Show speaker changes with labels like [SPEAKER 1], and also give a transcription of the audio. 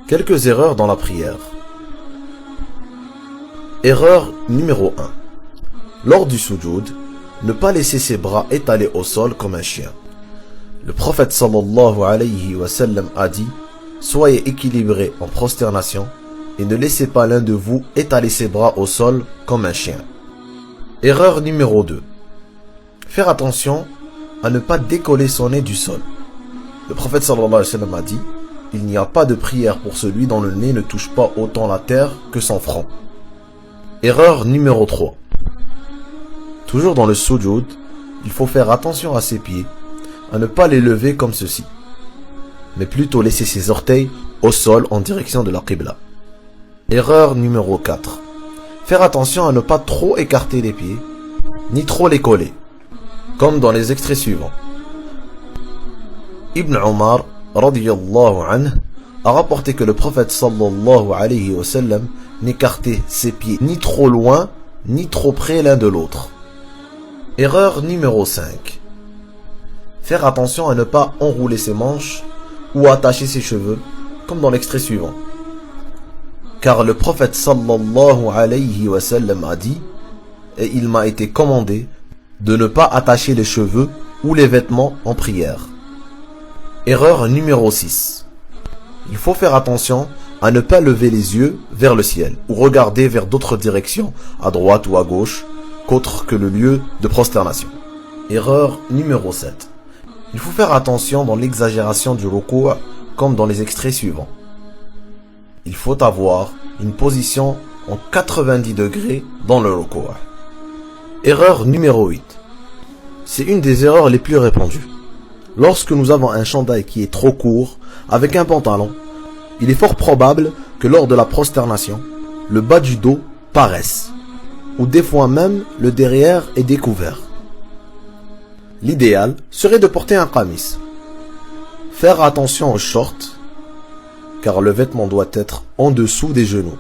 [SPEAKER 1] Quelques erreurs dans la prière. Erreur numéro 1. Lors du sujoud, ne pas laisser ses bras étalés au sol comme un chien. Le prophète sallallahu alayhi wa sallam a dit: soyez équilibrés en prosternation et ne laissez pas l'un de vous étaler ses bras au sol comme un chien. Erreur numéro 2. Faire attention à ne pas décoller son nez du sol. Le prophète sallallahu alayhi wa sallam a dit: il n'y a pas de prière pour celui dont le nez ne touche pas autant la terre que son front. Erreur numéro 3. Toujours dans le sujoud, il faut faire attention à ses pieds, à ne pas les lever comme ceci, mais plutôt laisser ses orteils au sol en direction de la qibla. Erreur numéro 4. Faire attention à ne pas trop écarter les pieds, ni trop les coller, comme dans les extraits suivants. Ibn Omar radiyallahu anhu a rapporté que le prophète sallallahu alayhi wa sallam n'écartait ses pieds ni trop loin, ni trop près l'un de l'autre. Erreur numéro 5. Faire attention à ne pas enrouler ses manches ou attacher ses cheveux, comme dans l'extrait suivant. Car le prophète sallallahu alayhi wa sallam a dit: et il m'a été commandé de ne pas attacher les cheveux ou les vêtements en prière. Erreur numéro 6. Il faut faire attention à ne pas lever les yeux vers le ciel ou regarder vers d'autres directions, à droite ou à gauche, qu'autre que le lieu de prosternation. Erreur numéro 7. Il faut faire attention dans l'exagération du ruku' comme dans les extraits suivants. Il faut avoir une position en 90 degrés dans le ruku'. Erreur numéro 8. C'est une des erreurs les plus répandues. Lorsque nous avons un chandail qui est trop court, avec un pantalon, il est fort probable que lors de la prosternation, le bas du dos paraisse, ou des fois même le derrière est découvert. L'idéal serait de porter un qamis. Faire attention aux shorts, car le vêtement doit être en dessous des genoux.